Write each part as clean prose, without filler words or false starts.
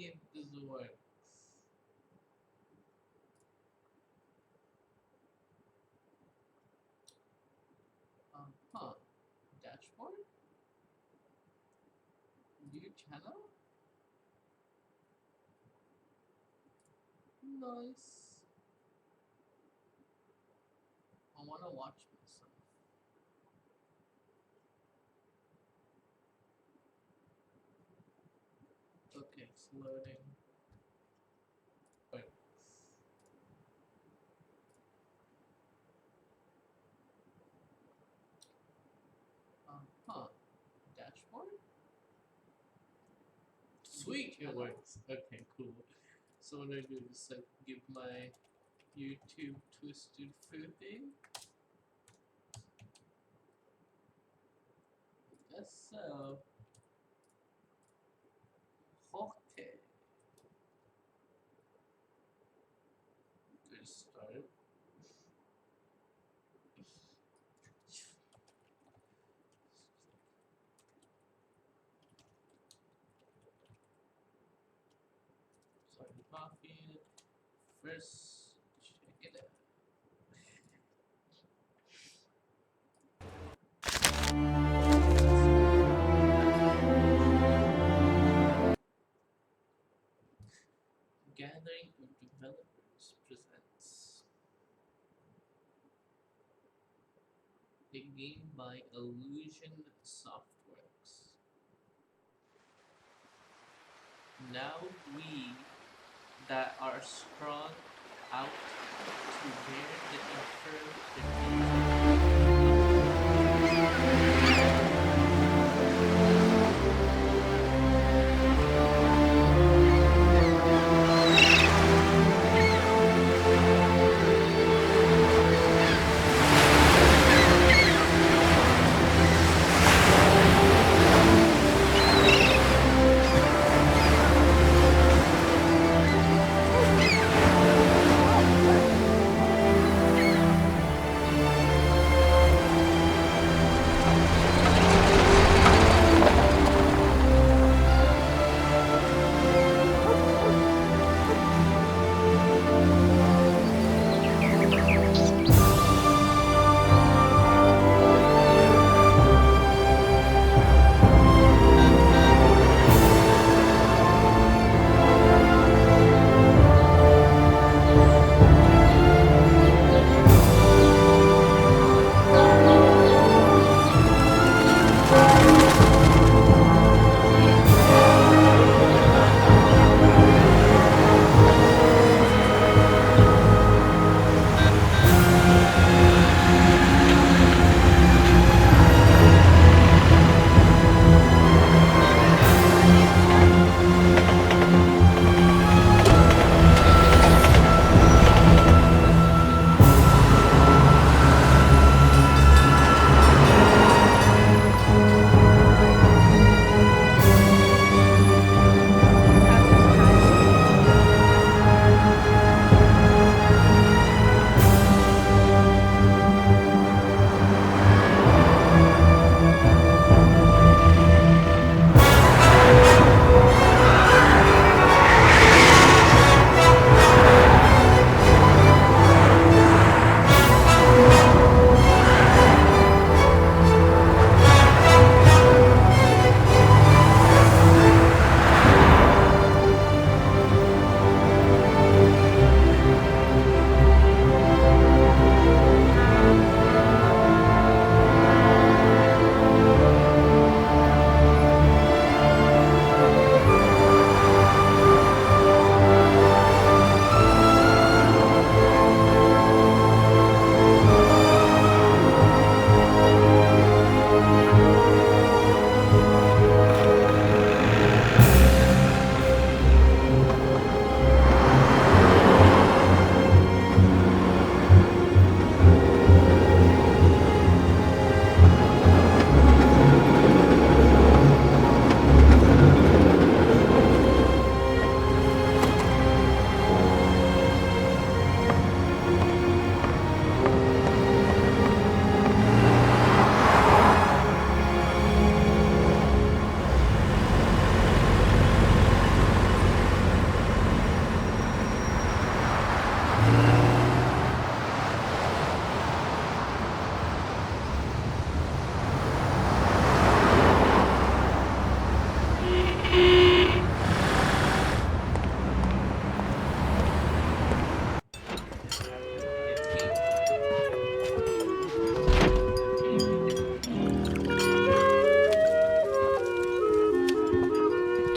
if this works. Huh. Dashboard? New channel? Nice. I wanna watch myself. Okay, it's loading. Wait. Huh. Dashboard? Sweet, it works. Okay, cool. So what I do is like give my YouTube twisted flipping. Guess so. Okay. Good start. Sorry, Mafia. First, check it out. Gathering of Developers presents a game by Illusion Softworks. Now we that are strong out to bear the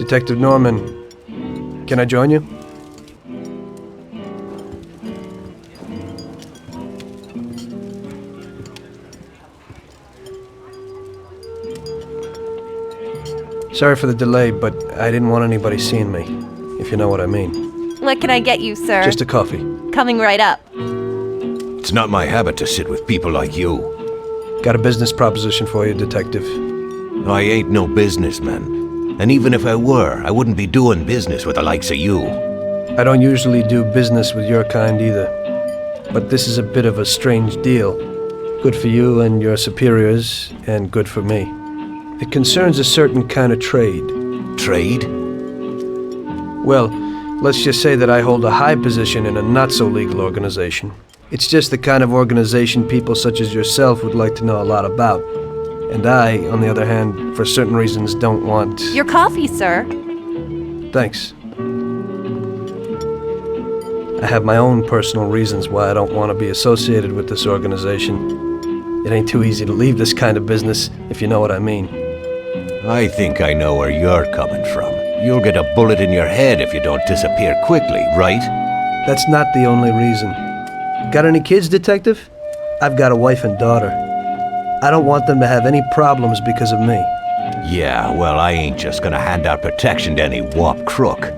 Detective Norman, can I join you? Sorry for the delay, but I didn't want anybody seeing me, if you know what I mean. What can I get you, sir? Just a coffee. Coming right up. It's not my habit to sit with people like you. Got a business proposition for you, Detective. I ain't no businessman. And even if I were, I wouldn't be doing business with the likes of you. I don't usually do business with your kind either. But this is a bit of a strange deal. Good for you and your superiors, and good for me. It concerns a certain kind of trade. Trade? Well, let's just say that I hold a high position in a not-so-legal organization. It's just the kind of organization people such as yourself would like to know a lot about. And I, on the other hand, for certain reasons don't want... Your coffee, sir. Thanks. I have my own personal reasons why I don't want to be associated with this organization. It ain't too easy to leave this kind of business, if you know what I mean. I think I know where you're coming from. You'll get a bullet in your head if you don't disappear quickly, right? That's not the only reason. Got any kids, Detective? I've got a wife and daughter. I don't want them to have any problems because of me. Yeah, well, I ain't just gonna hand out protection to any wop crook.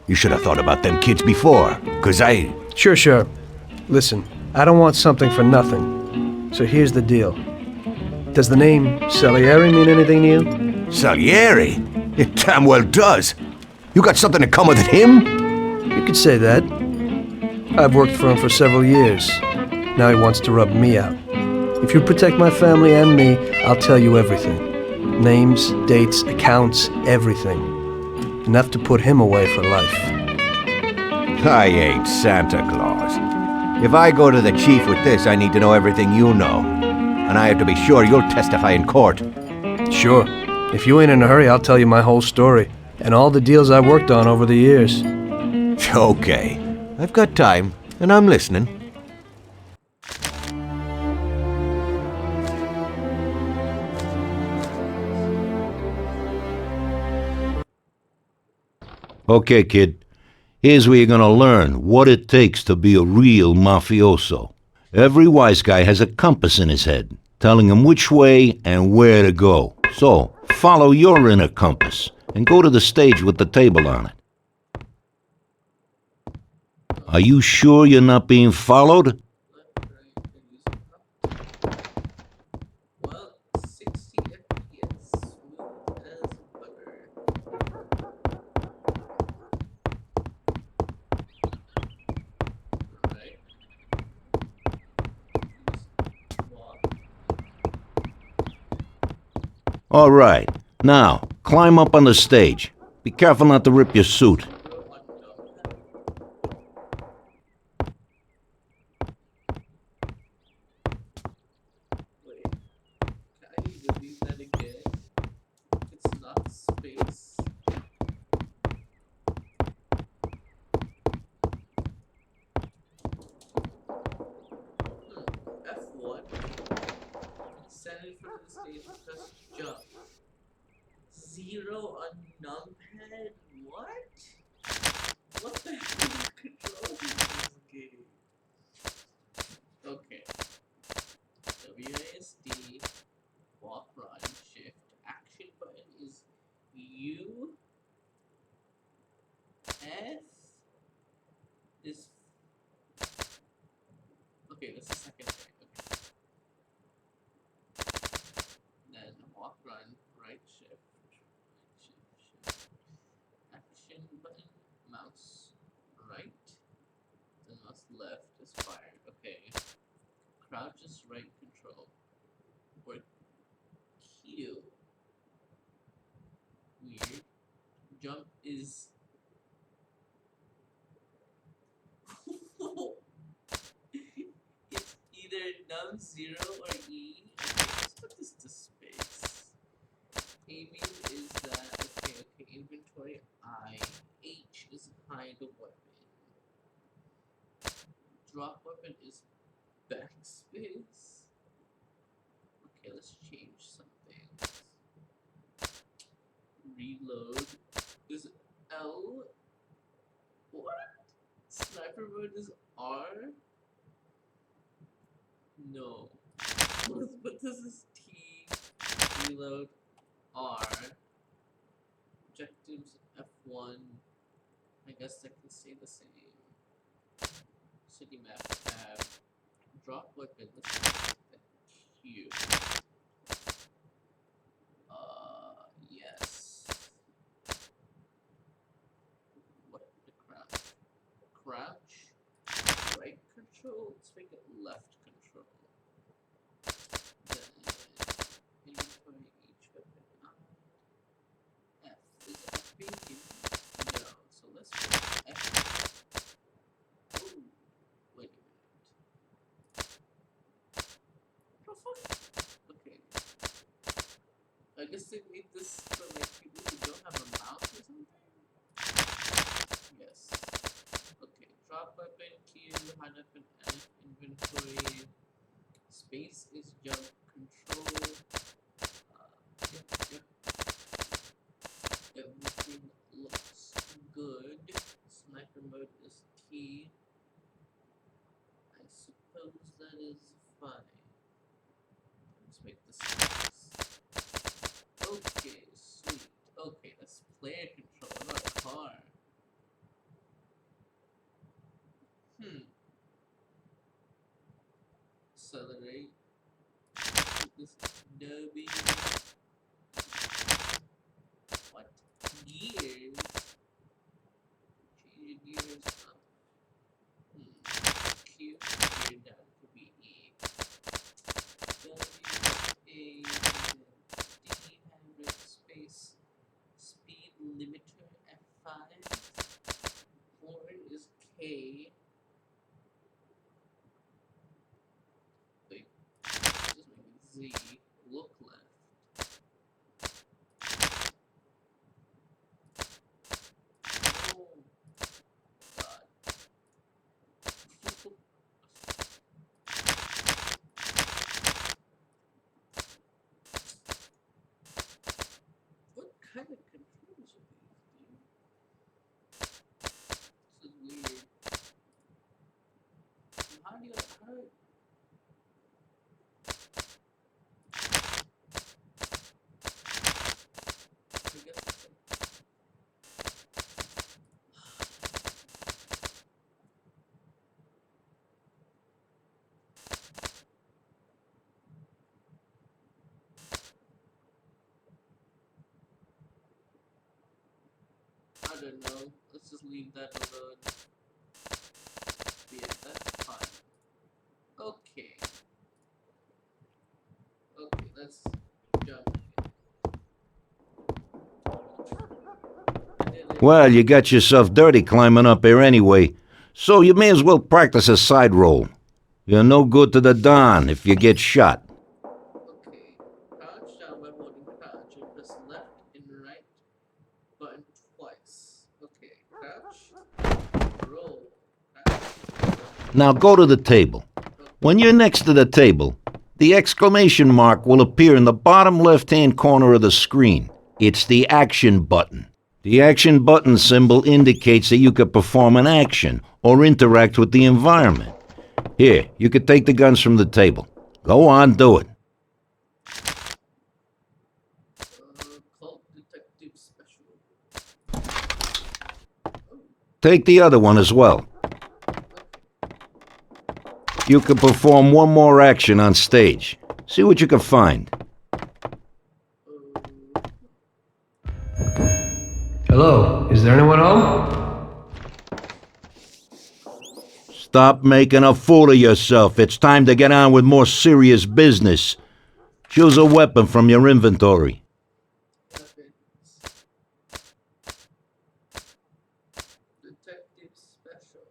You should have thought about them kids before, 'cause I... Sure. Listen, I don't want something for nothing. So here's the deal. Does the name Salieri mean anything to you? Salieri? It damn well does. You got something in common with him? You could say that. I've worked for him for several years. Now he wants to rub me out. If you protect my family and me, I'll tell you everything. Names, dates, accounts, everything. Enough to put him away for life. I ain't Santa Claus. If I go to the chief with this, I need to know everything you know. And I have to be sure you'll testify in court. Sure. If you ain't in a hurry, I'll tell you my whole story. And all the deals I worked on over the years. Okay. I've got time, and I'm listening. Okay, kid. Here's where you're gonna learn what it takes to be a real mafioso. Every wise guy has a compass in his head, telling him which way and where to go. So, follow your inner compass and go to the stage with the table on it. Are you sure you're not being followed? Well, 60 FPS, smooth as butter. Right. Walk. All right. Now, climb up on the stage. Be careful not to rip your suit. Wait, can I repeat that again? It's not space. F1. Stand in front of the stage and press jump. 0 on numpad? What? What the hell is controlling this game? Okay. WASD, walk, run, shift. Action button is U, F is... Okay, that's the second thing. Okay. Then walk, run, right shift, shift. Action button, mouse right, then mouse left is fire. Okay. Crouch is right control. Or Q. Weird. Jump is... It's either num 0 or E. Okay, let's put this to space. Aiming is that... Okay, inventory I. H is hide a weapon. Drop weapon is backspace. Okay, let's change something. Reload is L. What? Sniper mode is R? No. But this is T. Reload R. Objectives F1. I guess I can say the same. City map tab. Drop weapon. Let's hit Q. Yes. What the crouch? Crouch. Right control. Let's make it left control. Then inventory each weapon. F. Is F being? No. So let's put F. Ooh. Wait a minute. What the fuck? Okay. I guess they made this for like people who don't have a mouse or something? Yes. Okay, drop weapon, Q, hide weapon, F, inventory. Space is jump control. Yep. Everything looks good. Sniper mode is key. I suppose that is fine. Let's make this nice. Okay, sweet. Okay, that's player control. What about car? Accelerate. This derby. What? Gears? Change gears up. Q. Gear down could be E. W, A, D, handbrake, space. Speed limiter F5. Horn is K. Wait, just make it Z. Look left. Oh God. What kind of controls are these, dude? This is weird. How do you I guess it's I don't know. Let's just leave that alone. Yeah, that's fine. Okay. Okay, let's jump. Well, you got yourself dirty climbing up here anyway, so you may as well practice a side roll. You're no good to the Don if you get shot. Okay. Crouch down by holding crouch and press left and right button twice. Okay. Crouch. Roll. Crouch. Now go to the table. When you're next to the table, the exclamation mark will appear in the bottom left-hand corner of the screen. It's the action button. The action button symbol indicates that you could perform an action or interact with the environment. Here, you could take the guns from the table. Go on, do it. Cult detective special. Take the other one as well. You can perform one more action on stage. See what you can find. Hello, is there anyone home? Stop making a fool of yourself. It's time to get on with more serious business. Choose a weapon from your inventory. Weapons. Detective special.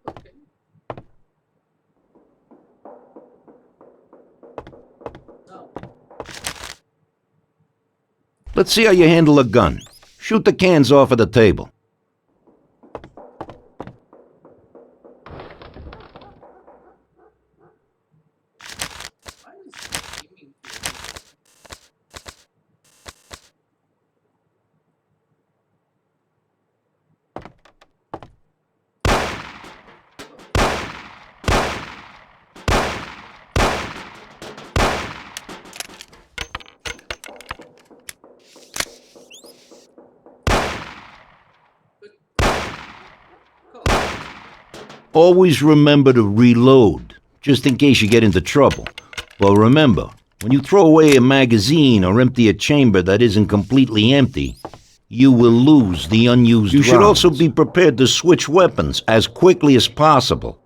Okay. No. Let's see how you handle a gun. Shoot the cans off of the table. Why is the aiming feel weird? Always remember to reload, just in case you get into trouble. Well, remember, when you throw away a magazine or empty a chamber that isn't completely empty, you will lose the unused rounds. You should also be prepared to switch weapons as quickly as possible.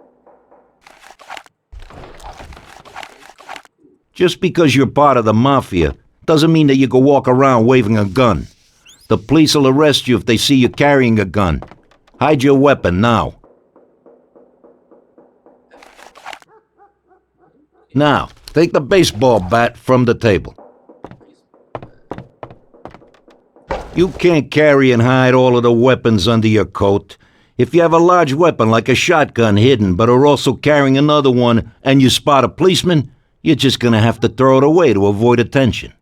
Just because you're part of the Mafia doesn't mean that you can walk around waving a gun. The police will arrest you if they see you carrying a gun. Hide your weapon now. Now, take the baseball bat from the table. You can't carry and hide all of the weapons under your coat. If you have a large weapon like a shotgun hidden but are also carrying another one and you spot a policeman, you're just gonna have to throw it away to avoid attention.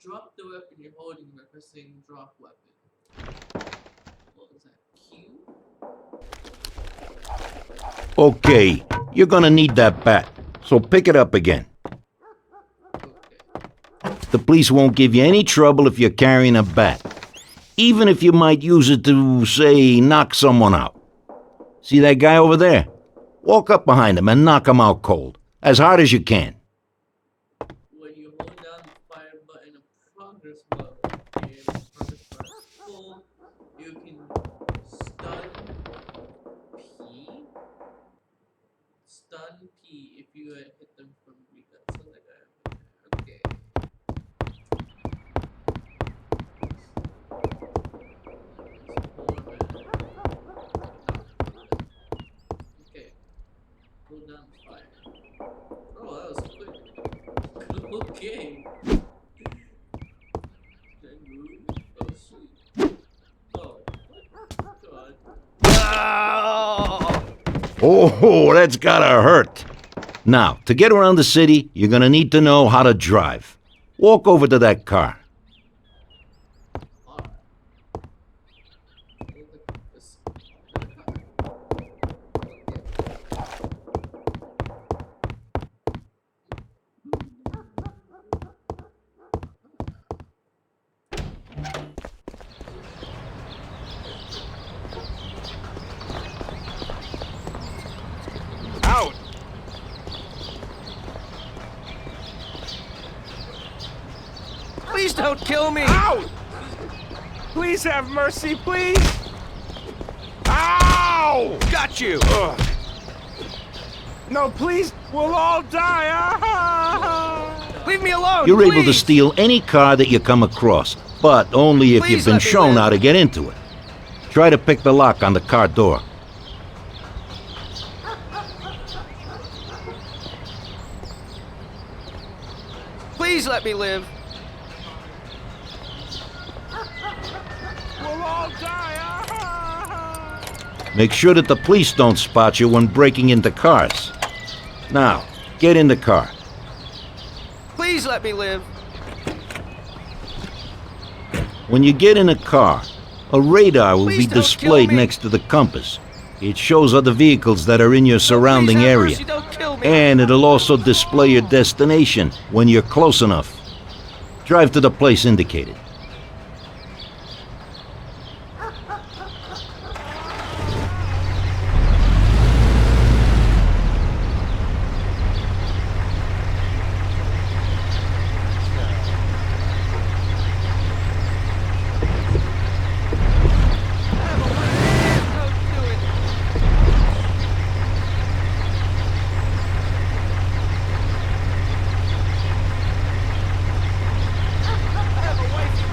Drop the weapon you're holding by pressing drop weapon. What was that? Q? Okay, you're gonna need that bat, so pick it up again. Okay. The police won't give you any trouble if you're carrying a bat, even if you might use it to, say, knock someone out. See that guy over there? Walk up behind him and knock him out cold, as hard as you can. When you hold down the fire button of progress mode, in progress bar full, you can stun P. Stun P if you hit them from weakness. So like okay. Okay. Hold down the fire. Oh, that was quick. Okay. Did I move? Oh, sweet. Oh, what? God. Oh, that's gotta hurt. Now, to get around the city, you're gonna need to know how to drive. Walk over to that car. Alright. This- Out! Please don't kill me! Out! Please have mercy, please! Ow! Got you! Ugh. No, please, we'll all die! Ah! Leave me alone! You're able to please! steal any car that you come across, but only if Please you've been let me shown live. how to get into it. Try to pick the lock on the car door. Please let me live! We'll all die! Ah! Make sure that the police don't spot you when breaking into cars. Now, get in the car. Please let me live! When you get in a car, a radar will Please be don't kill displayed me. next to the compass. It shows other vehicles that are in your surrounding Please have area. mercy, don't kill me. And it'll also display your destination when you're close enough. Drive to the place indicated. I have a wife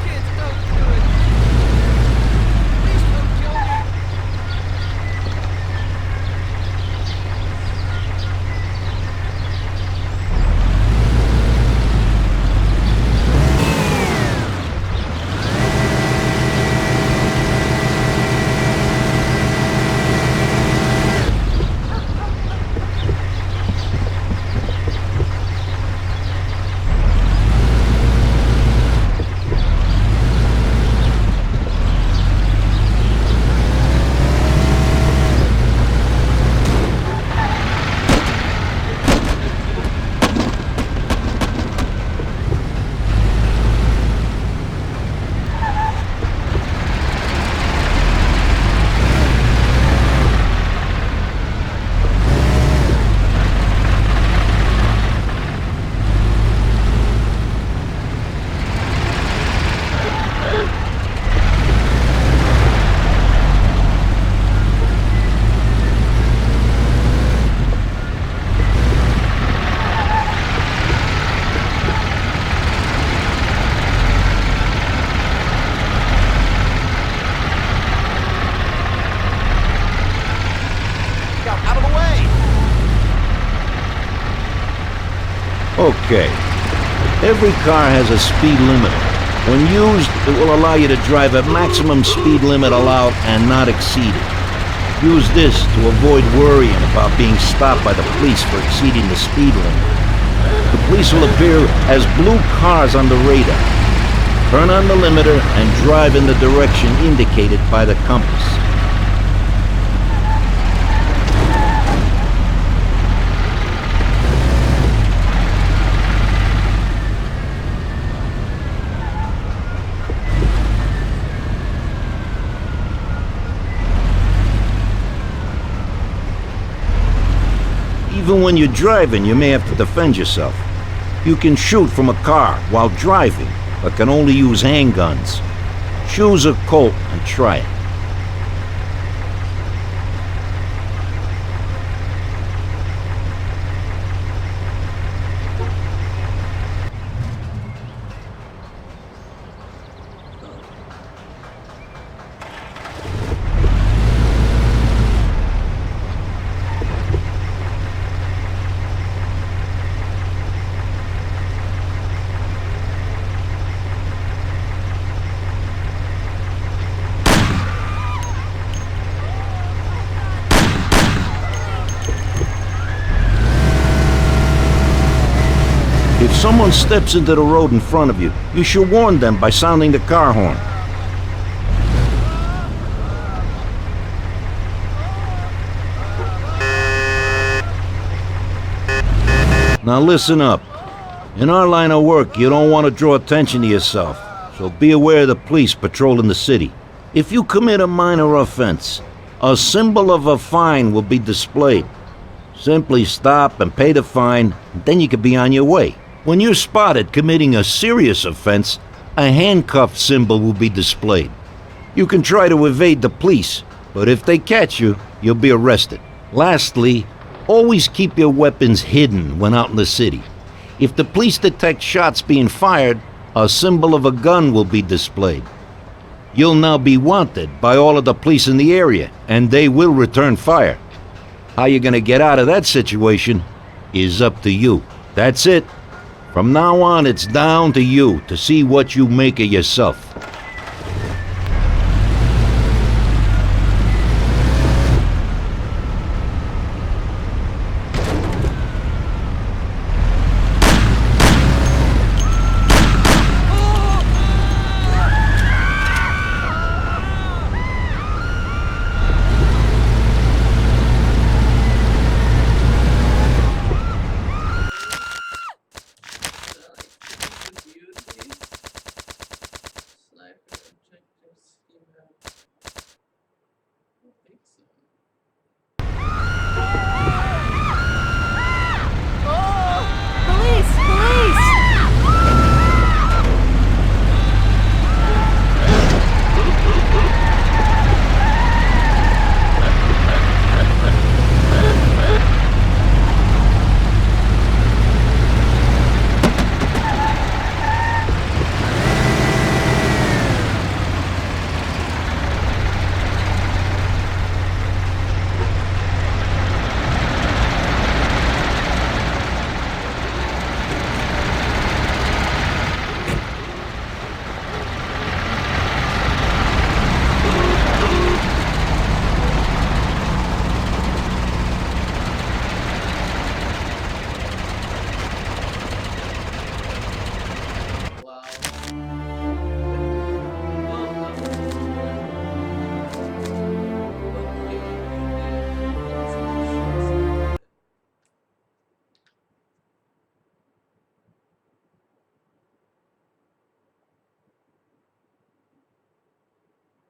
Okay. Every car has a speed limiter. When used, it will allow you to drive at maximum speed limit allowed and not exceed it. Use this to avoid worrying about being stopped by the police for exceeding the speed limit. The police will appear as blue cars on the radar. Turn on the limiter and drive in the direction indicated by the compass. Even when you're driving, you may have to defend yourself. You can shoot from a car while driving, but can only use handguns. Choose a Colt and try it. If someone steps into the road in front of you, you should warn them by sounding the car horn. Now listen up. In our line of work, you don't want to draw attention to yourself, so be aware of the police patrolling the city. If you commit a minor offense, a symbol of a fine will be displayed. Simply stop and pay the fine, and then you can be on your way. When you're spotted committing a serious offense, a handcuff symbol will be displayed. You can try to evade the police, but if they catch you, you'll be arrested. Lastly, always keep your weapons hidden when out in the city. If the police detect shots being fired, a symbol of a gun will be displayed. You'll now be wanted by all of the police in the area, and they will return fire. How you're gonna get out of that situation is up to you. That's it. From now on, it's down to you to see what you make of yourself. Police! Police!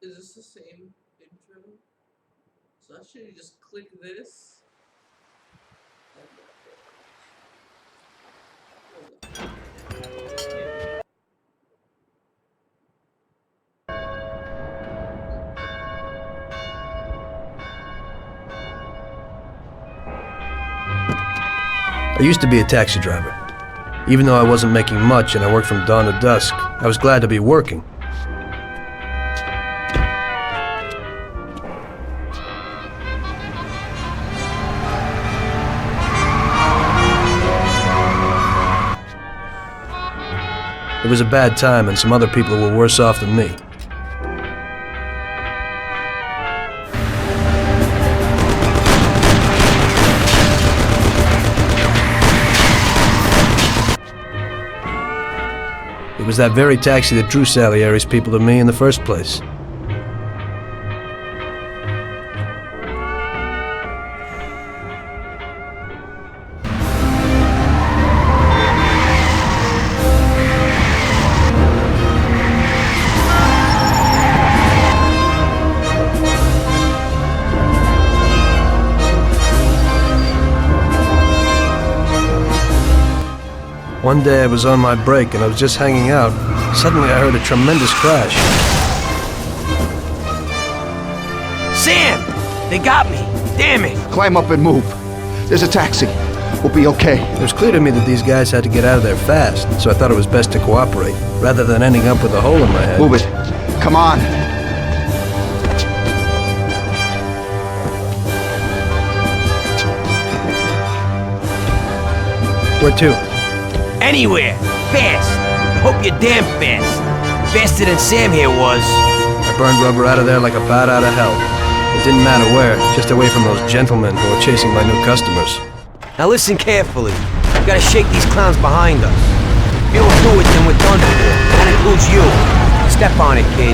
Is this the same intro? So I should just click this. I used to be a taxi driver. Even though I wasn't making much and I worked from dawn to dusk, I was glad to be working. It was a bad time, and some other people were worse off than me. It was that very taxi that drew Salieri's people to me in the first place. One day I was on my break and I was just hanging out. Suddenly I heard a tremendous crash. Sam! They got me! Damn it! Climb up and move. There's a taxi. We'll be okay. It was clear to me that these guys had to get out of there fast, so I thought it was best to cooperate, rather than ending up with a hole in my head. Move it. Come on. Where to? Anywhere! Fast! I hope you're damn fast. Faster than Sam here was. I burned rubber out of there like a bat out of hell. It didn't matter where, just away from those gentlemen who were chasing my new customers. Now listen carefully. We gotta shake these clowns behind us. If you don't do it, then we're done for. That includes you. Step on it, kid.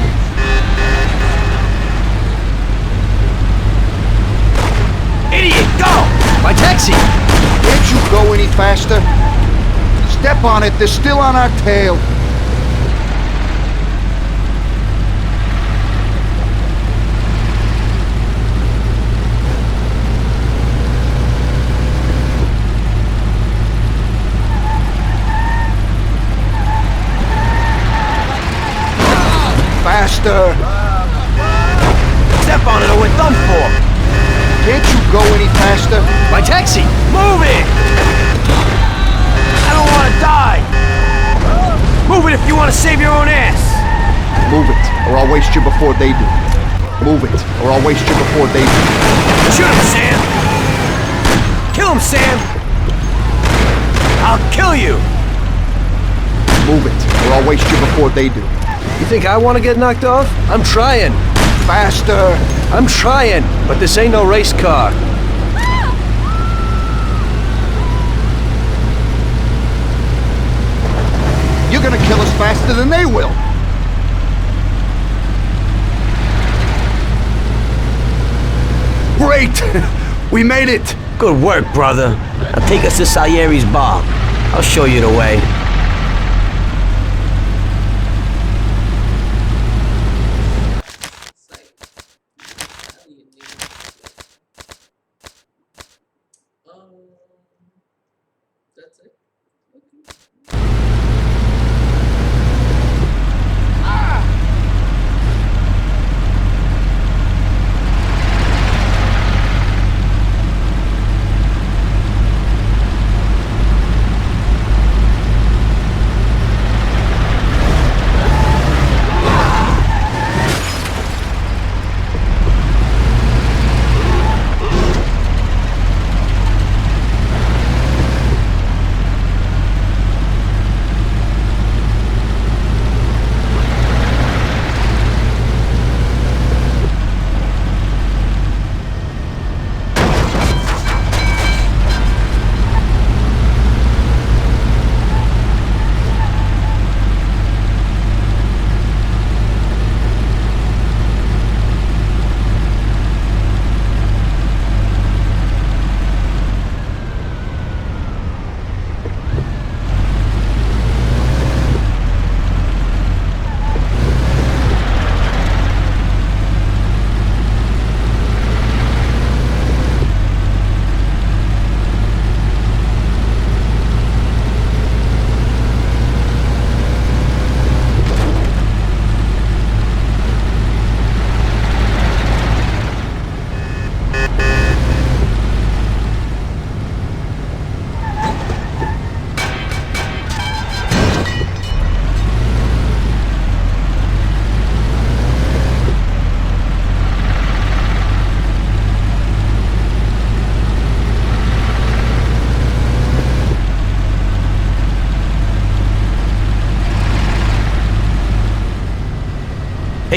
Idiot, go! My taxi! Can't you go any faster? Step on it. They're still on our tail. Faster! Step on it or we're done for! Can't you go any faster? My taxi! Move it! I don't want to die! Move it if you want to save your own ass! Move it, or I'll waste you before they do. Move it, or I'll waste you before they do. Shoot him, Sam! Kill him, Sam! I'll kill you! Move it, or I'll waste you before they do. You think I want to get knocked off? I'm trying. Faster! I'm trying, but this ain't no race car. You're gonna kill us faster than they will. Great! We made it! Good work, brother. Now take us to Salieri's bar. I'll show you the way. That's it.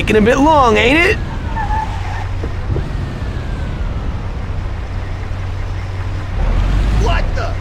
Taking a bit long, ain't it? What the?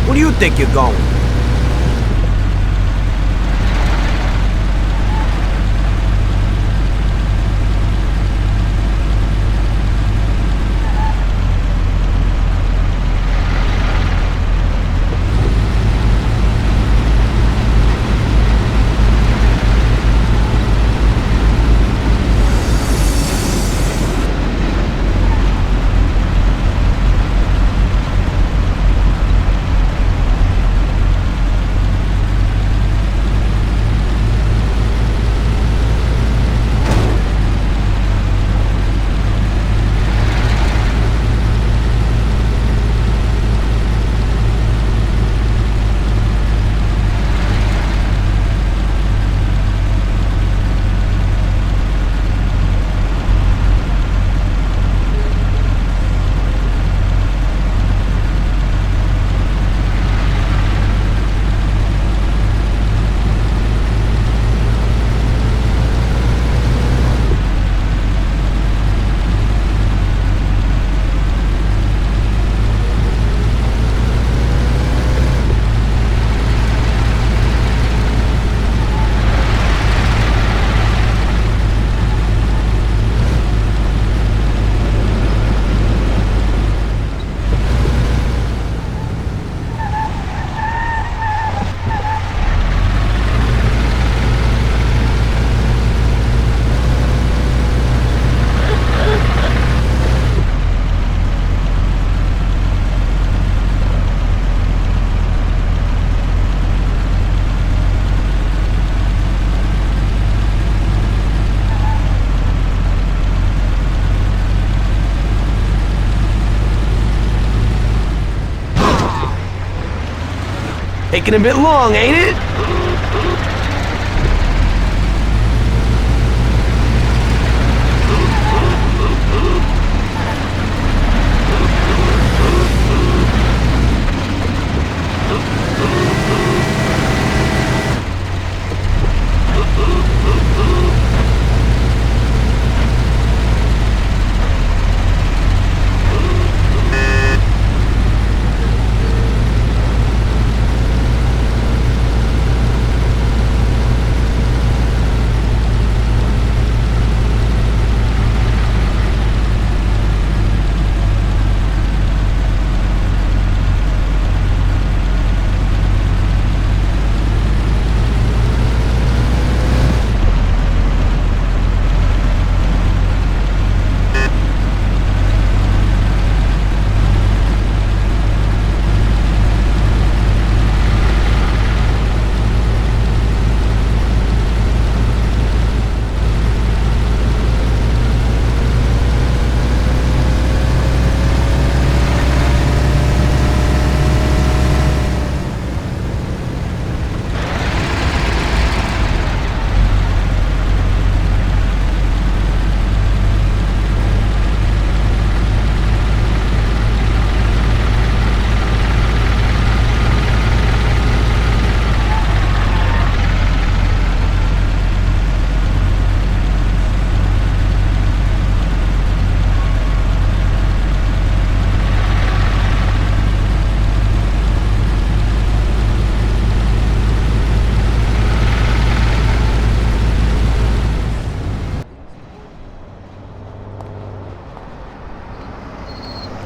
Where do you think you're going? Taking a bit long, ain't it?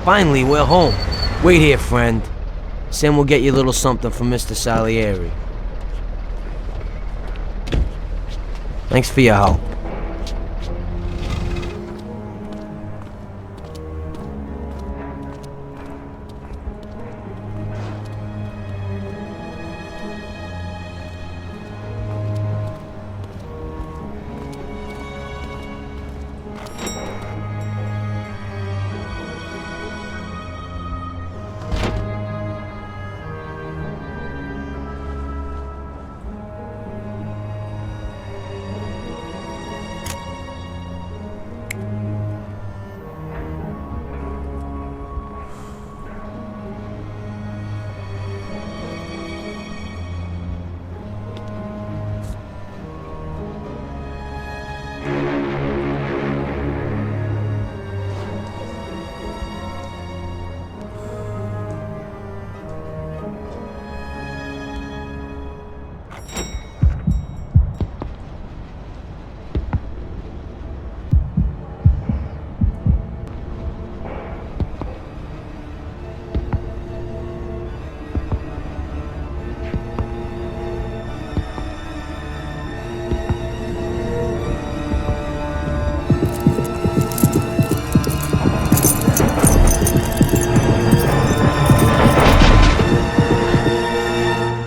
Finally, we're home. Wait here, friend. Sam will get you a little something from Mr. Salieri. Thanks for your help.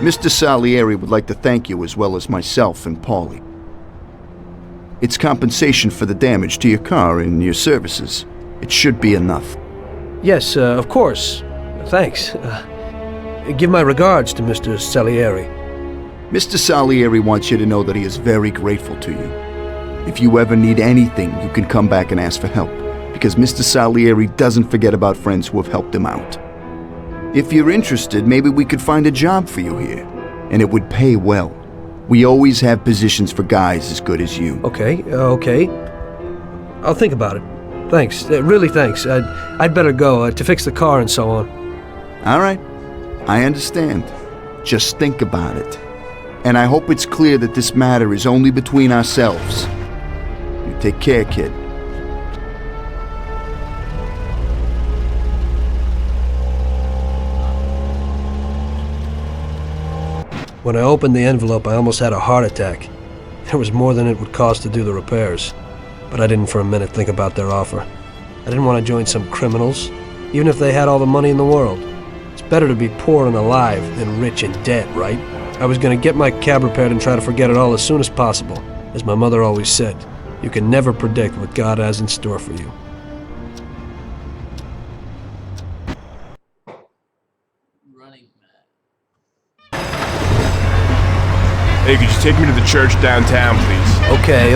Mr. Salieri would like to thank you as well as myself and Paulie. It's compensation for the damage to your car and your services. It should be enough. Yes, of course. Thanks. Give my regards to Mr. Salieri. Mr. Salieri wants you to know that he is very grateful to you. If you ever need anything, you can come back and ask for help, because Mr. Salieri doesn't forget about friends who have helped him out. If you're interested, maybe we could find a job for you here, and it would pay well. We always have positions for guys as good as you. Okay. I'll think about it. Thanks. Really thanks. I'd better go to fix the car and so on. All right. I understand. Just think about it. And I hope it's clear that this matter is only between ourselves. You take care, kid. When I opened the envelope, I almost had a heart attack. There was more than it would cost to do the repairs. But I didn't for a minute think about their offer. I didn't want to join some criminals, even if they had all the money in the world. It's better to be poor and alive than rich and dead, right? I was going to get my cab repaired and try to forget it all as soon as possible. As my mother always said, you can never predict what God has in store for you. Running Man. Hey, could you take me to the church downtown, please? Okay.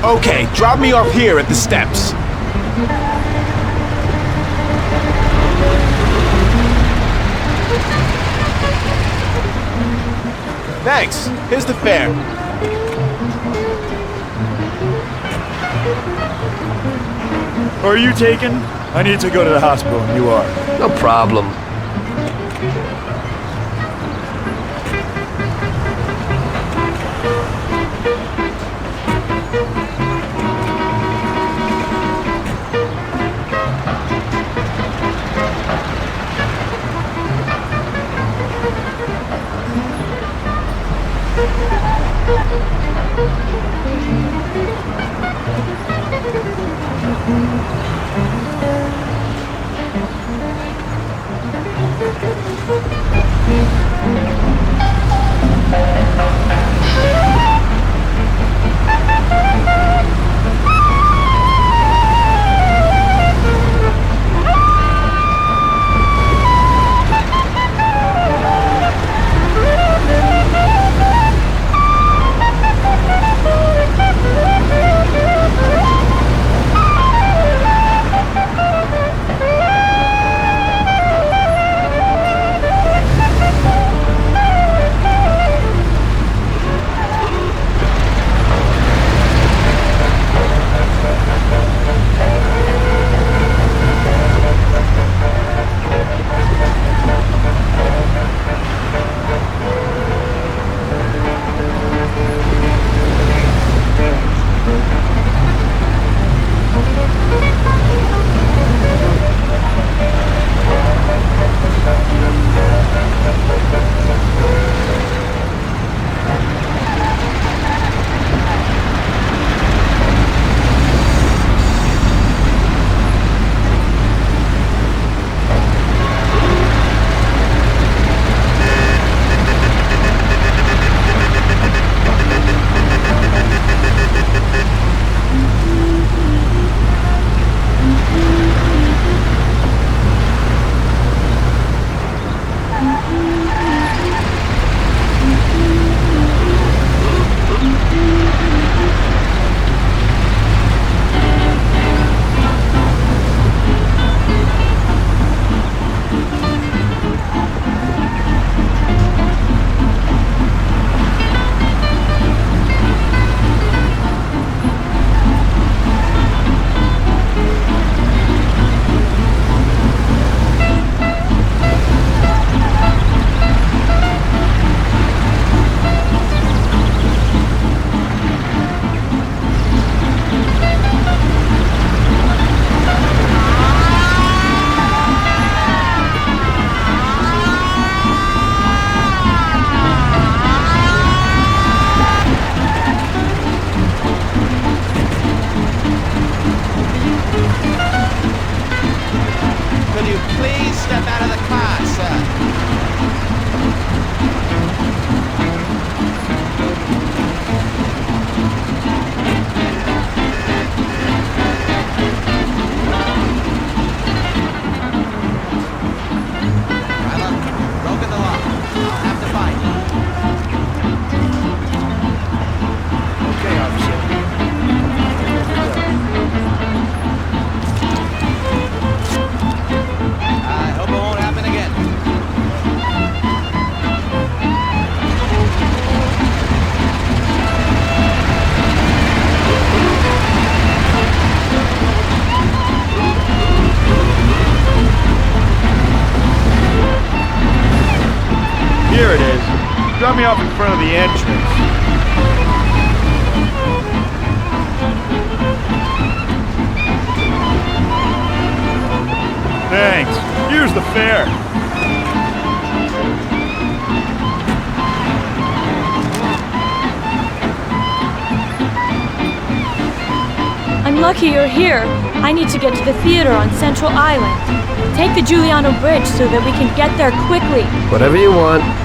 Okay, drop me off here at the steps. Thanks. Here's the fare. Are you taken? I need to go to the hospital and you are. No problem. Drop me off in front of the entrance. Thanks. Here's the fare. I'm lucky you're here. I need to get to the theater on Central Island. Take the Giuliano Bridge so that we can get there quickly. Whatever you want.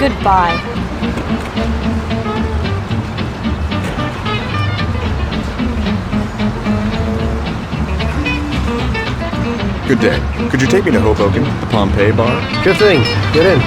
Goodbye. Good day. Could you take me to Hoboken, the Pompeii bar? Sure thing. Get in.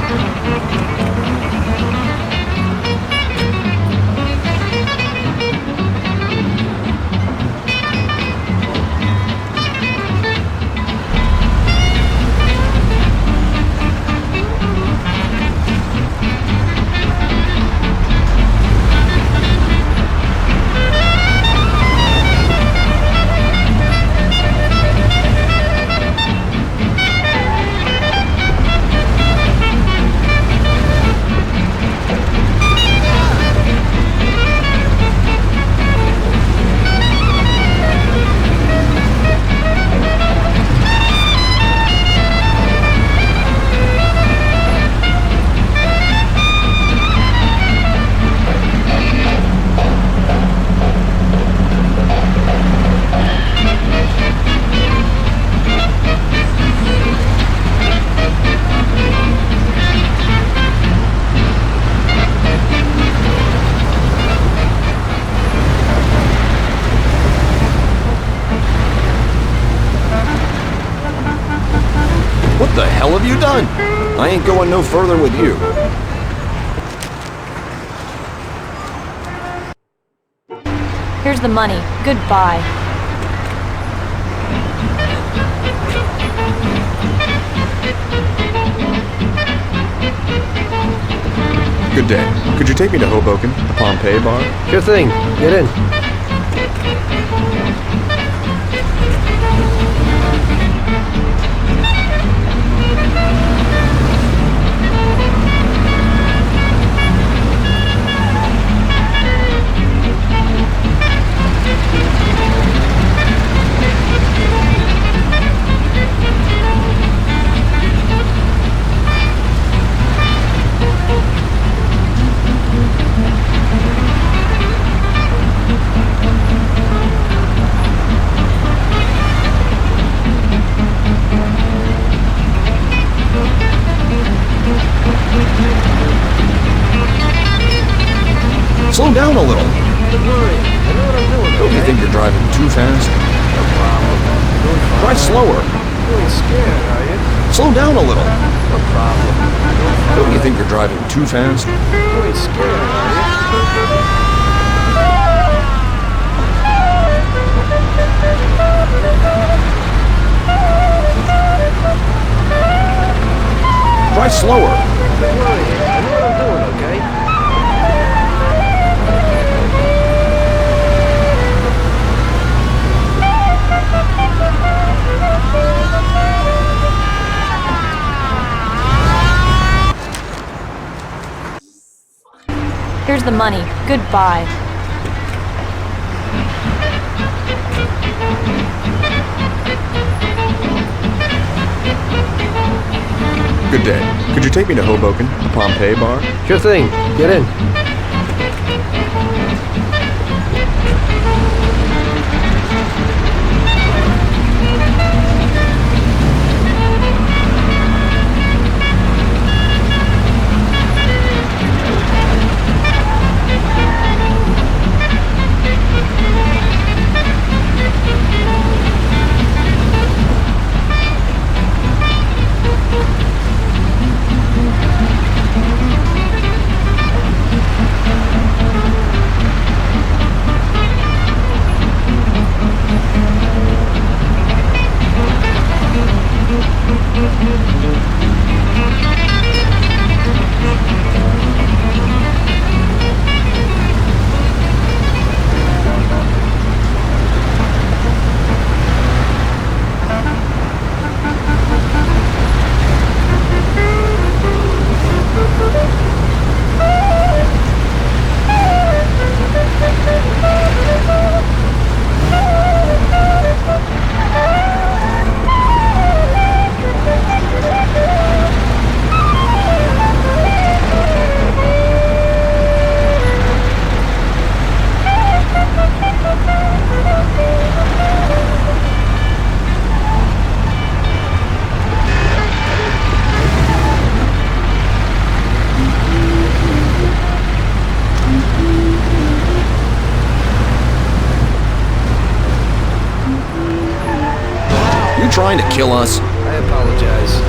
What the hell have you done? I ain't going no further with you. Here's the money. Goodbye. Good day. Could you take me to Hoboken, the Pompeii bar? Sure thing. Get in. Slow down a little. Don't worry. I know what I'm doing. Don't you think you're driving too fast? No problem. Drive slower. You ain't scared, are you? Slow down a little. No problem. Don't you think you're driving too fast? You ain't scared, are you? Drive slower. Don't worry. I know what I'm doing, okay? Here's the money. Goodbye. Good day. Could you take me to Hoboken, the Pompeii bar? Sure thing. Get in. trying to kill us? I apologize.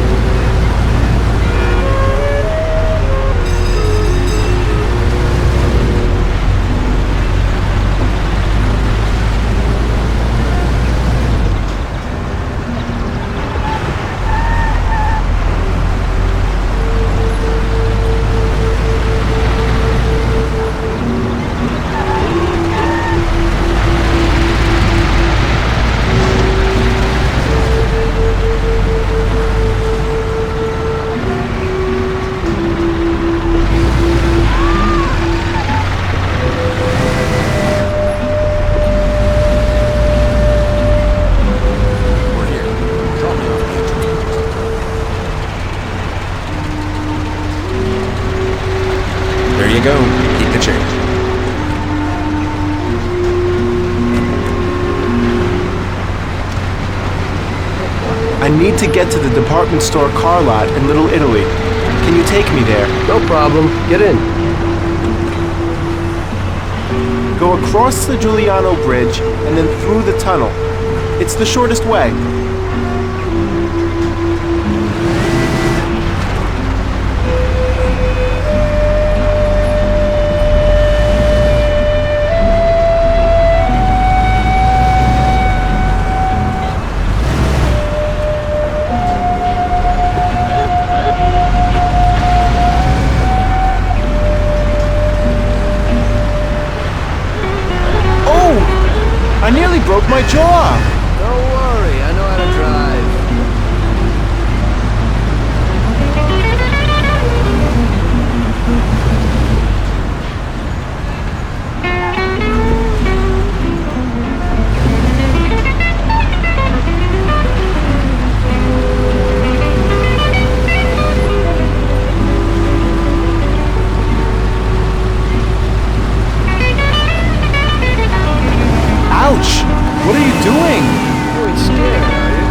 We're here. Drop me off at the entrance. There you go. Keep the change. I need to get to the department store car lot in Little Italy. Can you take me there? No problem. Get in. Go across the Giuliano Bridge and then through the tunnel. It's the shortest way. I nearly broke my jaw! Don't worry, I know how to drive. Ouch! What are you doing? You ain't scared, are you?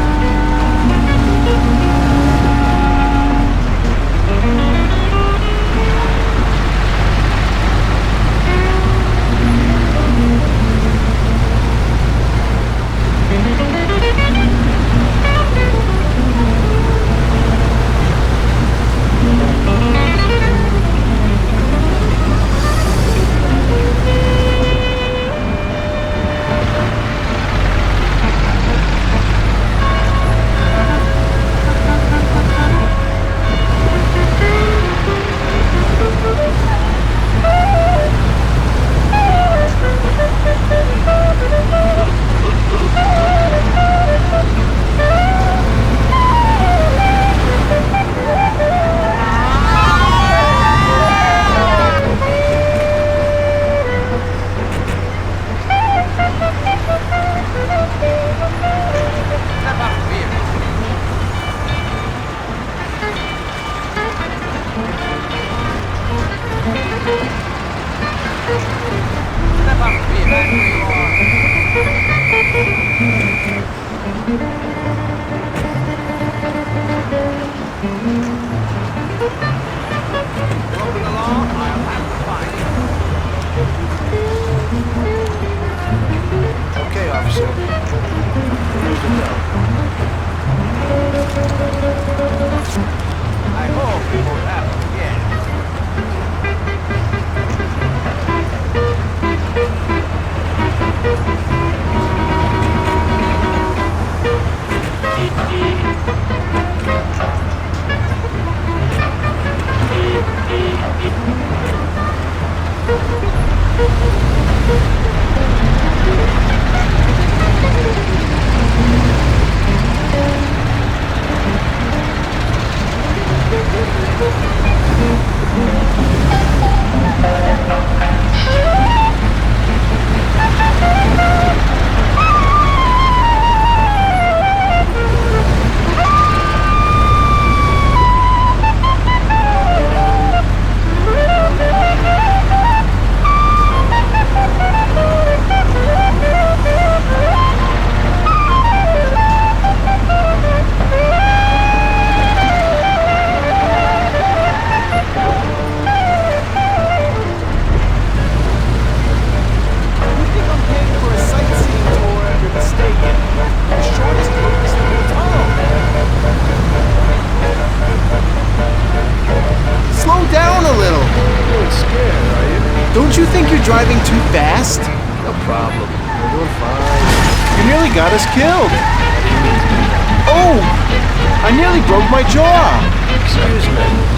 Okay, officer. Here's the note. I hope it won't happen again. Don't you think you're driving too fast? No problem. We're doing fine. You nearly got us killed. Oh! I nearly broke my jaw. Excuse me.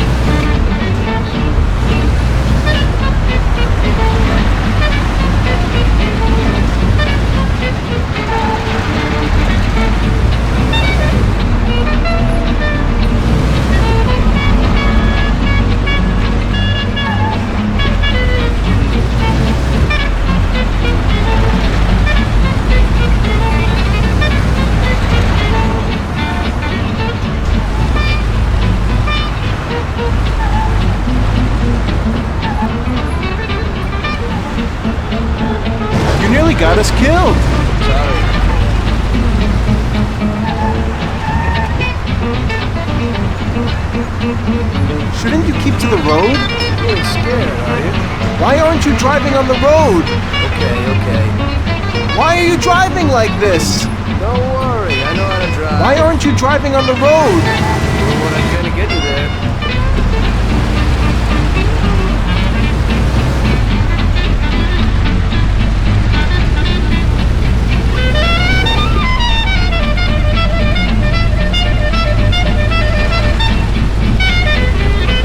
You nearly got us killed. Shouldn't you keep to the road? You ain't scared, are you? Why aren't you driving on the road? Okay. Why are you driving like this? Don't worry, I know how to drive. Why aren't you driving on the road? Doing what I can to get you there.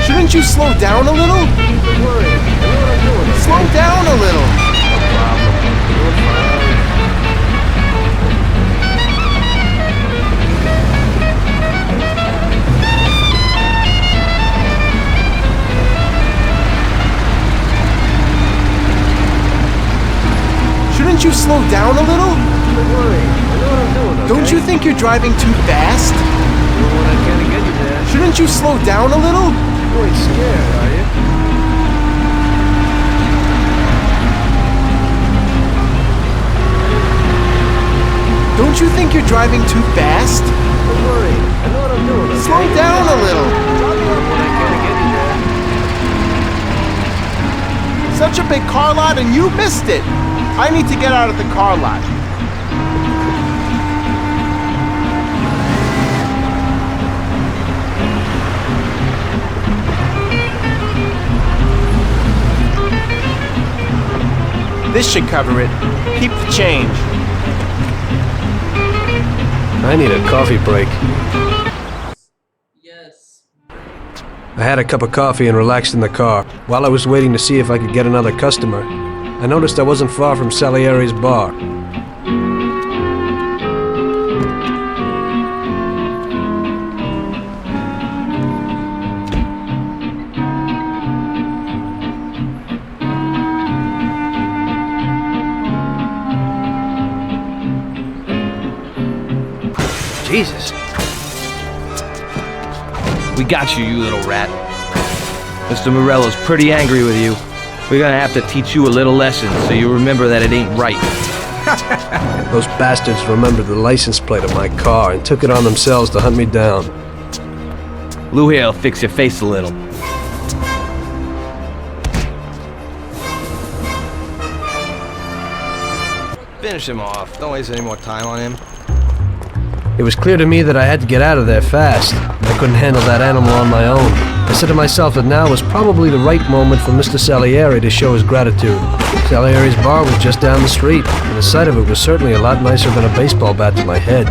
Shouldn't you slow down a little? Don't worry, I know what I'm doing. Okay? Slow down a little. No problem. We're doing fine. Shouldn't you slow down a little? Don't worry, I know what I'm doing. Okay? Don't you think you're driving too fast? Doing what I can to get you there. Shouldn't you slow down a little? You ain't scared, are you? Don't you think you're driving too fast? Don't worry, I know what I'm doing. Okay? Slow down a little. Doing what I can to get you there. Such a big car lot and you missed it. I need to get out of the car lot. This should cover it. Keep the change. I need a coffee break. Yes. I had a cup of coffee and relaxed in the car. While I was waiting to see if I could get another customer, I noticed I wasn't far from Salieri's bar. Jesus. We got you, you little rat. Mr. Morello's pretty angry with you. We're gonna have to teach you a little lesson so you remember that it ain't right. Those bastards remembered the license plate of my car and took it on themselves to hunt me down. Lou here'll fix your face a little. Finish him off. Don't waste any more time on him. It was clear to me that I had to get out of there fast. I couldn't handle that animal on my own. I said to myself that now was probably the right moment for Mr. Salieri to show his gratitude. Salieri's bar was just down the street, and the sight of it was certainly a lot nicer than a baseball bat to my head.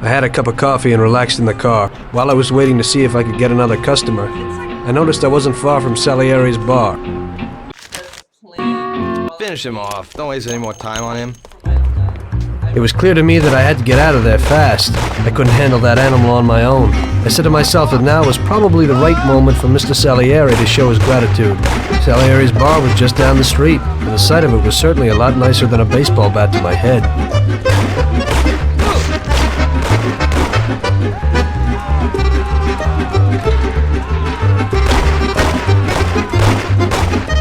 I had a cup of coffee and relaxed in the car. While I was waiting to see if I could get another customer, I noticed I wasn't far from Salieri's bar. That's plain. Finish him off. Don't waste any more time on him. It was clear to me that I had to get out of there fast. I couldn't handle that animal on my own. I said to myself that now was probably the right moment for Mr. Salieri to show his gratitude. Salieri's bar was just down the street, and the sight of it was certainly a lot nicer than a baseball bat to my head.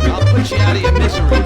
I'll put you out of your misery.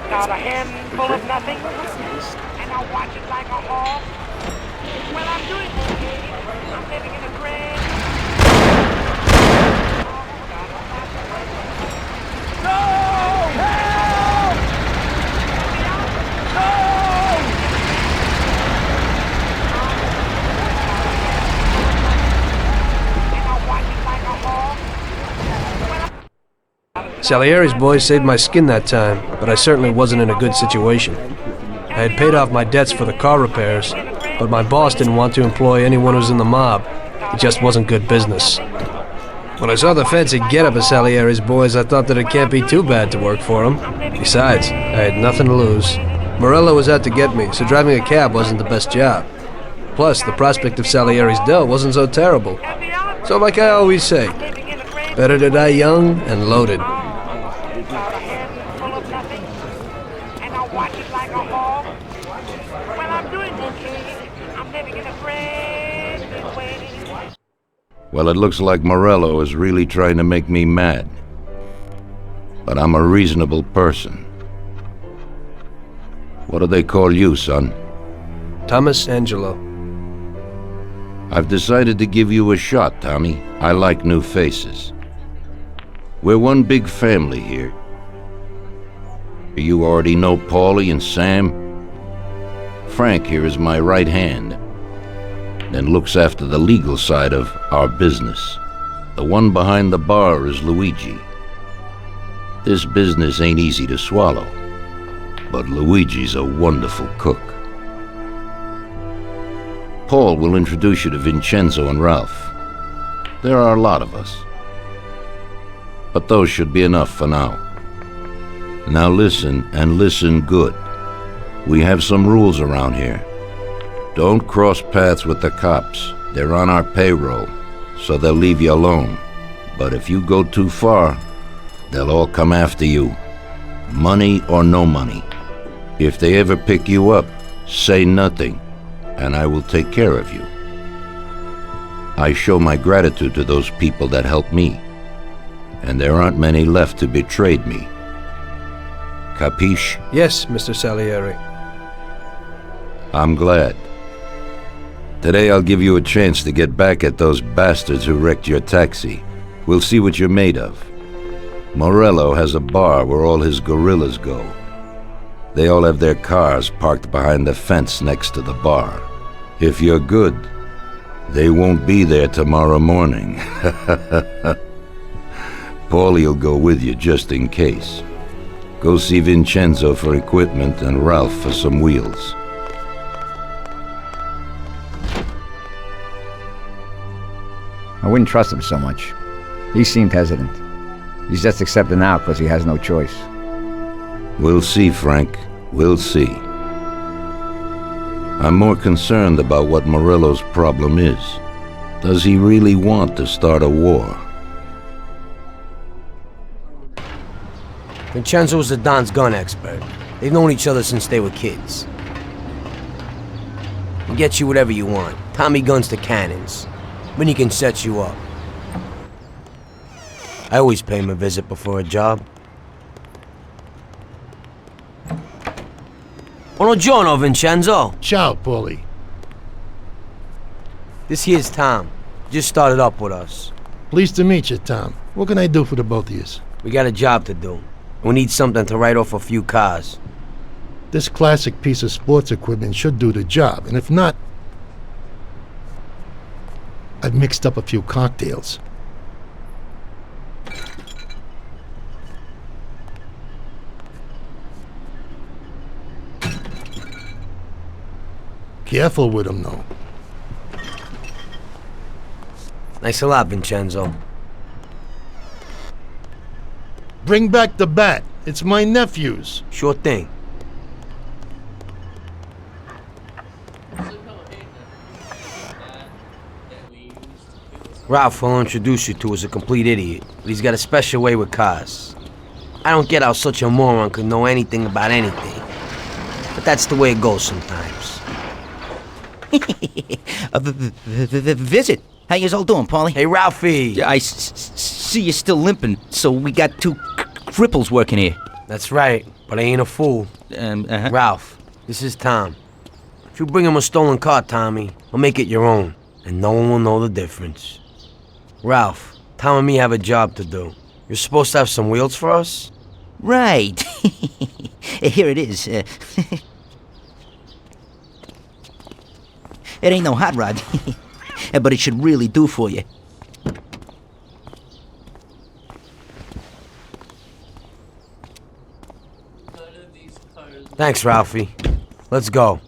Got a handful of nothing, and I watch it like a hawk. Well, I'm doing okay. I'm living in a grand. No! Help! No! And I watch it like a hawk. Salieri's boys saved my skin that time, but I certainly wasn't in a good situation. I had paid off my debts for the car repairs, but my boss didn't want to employ anyone who was in the mob. It just wasn't good business. When I saw the fancy getup of Salieri's boys, I thought that it can't be too bad to work for them. Besides, I had nothing to lose. Morello was out to get me, so driving a cab wasn't the best job. Plus, the prospect of Salieri's dough wasn't so terrible. So like I always say, better to die young and loaded. Well, it looks like Morello is really trying to make me mad. But I'm a reasonable person. What do they call you, son? Thomas Angelo. I've decided to give you a shot, Tommy. I like new faces. We're one big family here. You already know Paulie and Sam. Frank here is my right hand, and looks after the legal side of our business. The one behind the bar is Luigi. This business ain't easy to swallow, but Luigi's a wonderful cook. Paul will introduce you to Vincenzo and Ralph. There are a lot of us, but those should be enough for now. Now listen, and listen good. We have some rules around here. Don't cross paths with the cops. They're on our payroll, so they'll leave you alone. But if you go too far, they'll all come after you. Money or no money. If they ever pick you up, say nothing, and I will take care of you. I show my gratitude to those people that helped me, and there aren't many left who betrayed me. Capiche? Yes, Mr. Salieri. I'm glad. Today I'll give you a chance to get back at those bastards who wrecked your taxi. We'll see what you're made of. Morello has a bar where all his gorillas go. They all have their cars parked behind the fence next to the bar. If you're good, they won't be there tomorrow morning. Paulie'll go with you just in case. Go see Vincenzo for equipment and Ralph for some wheels. I wouldn't trust him so much. He seemed hesitant. He's just accepting now because he has no choice. We'll see, Frank. We'll see. I'm more concerned about what Morello's problem is. Does he really want to start a war? Vincenzo is the Don's gun expert. They've known each other since they were kids. He gets you whatever you want. Tommy guns to cannons. When he can set you up. I always pay him a visit before a job. Buongiorno, Vincenzo. Ciao, Paulie. This here's Tom. Just started up with us. Pleased to meet you, Tom. What can I do for the both of you? We got a job to do. We need something to write off a few cars. This classic piece of sports equipment should do the job, and if not, I've mixed up a few cocktails. Careful with them, though. Thanks a lot, Vincenzo. Bring back the bat. It's my nephew's. Sure thing. Ralph will introduce you to is a complete idiot, but he's got a special way with cars. I don't get how such a moron could know anything about anything. But that's the way it goes sometimes. Visit. How you all doing, Paulie? Hey, Ralphie. I see you're still limping, so we got two cripples working here. That's right, but I ain't a fool. Ralph, this is Tom. If you bring him a stolen car, Tommy, I'll make it your own, and no one will know the difference. Ralph, Tom and me have a job to do. You're supposed to have some wheels for us? Right. Here it is. It ain't no hot rod, but it should really do for you. Thanks, Ralphie. Let's go.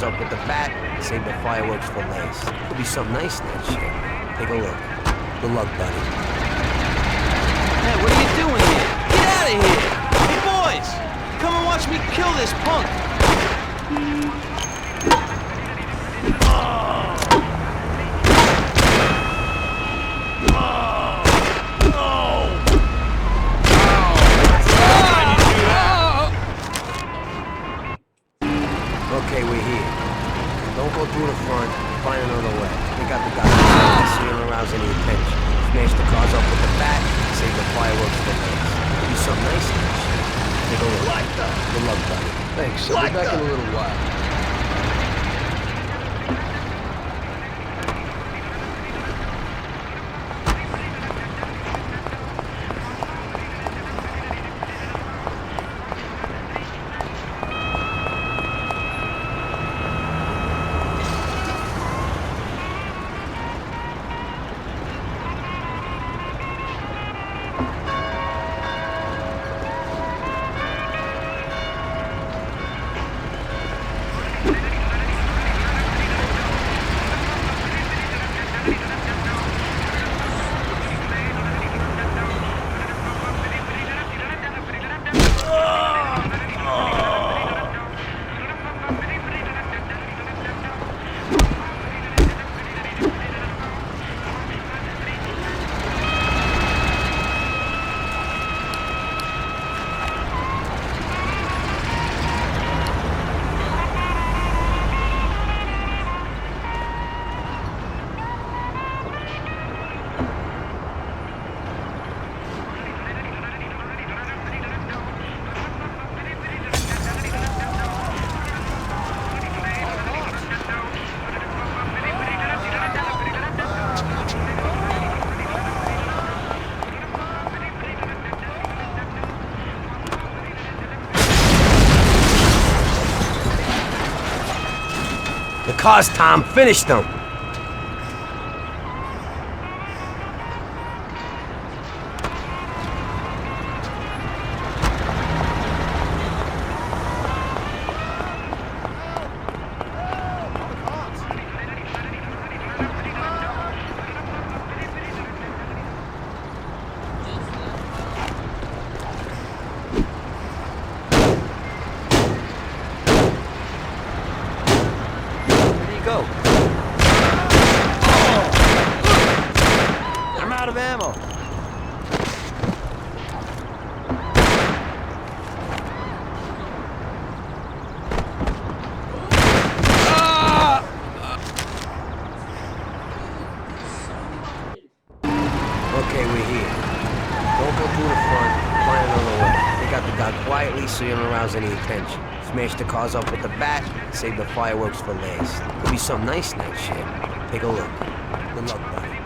up with the bat, save the fireworks for last. Could be something nice in that shit. Take a look. Good luck, buddy. Hey, what are you doing here? Get out of here! Hey, boys! Come and watch me kill this punk! Okay, we're here. Don't go through the front. Find another way. They got the guy so you don't arouse any attention. Smash the cars up with the bat, save the fireworks for last. Do something nice in that shit. Take a look. Good luck, buddy. Thanks. I'll be back in a little while. The cars, Tom. Finish them. Go. I'm out of ammo. Okay, we're here. Don't go through the front. Find another way. They got the guy quietly so you don't arouse any attention. Smash the cars up with the bat, save the fireworks for last. Could be something nice in that shit. Take a look. Good luck, buddy.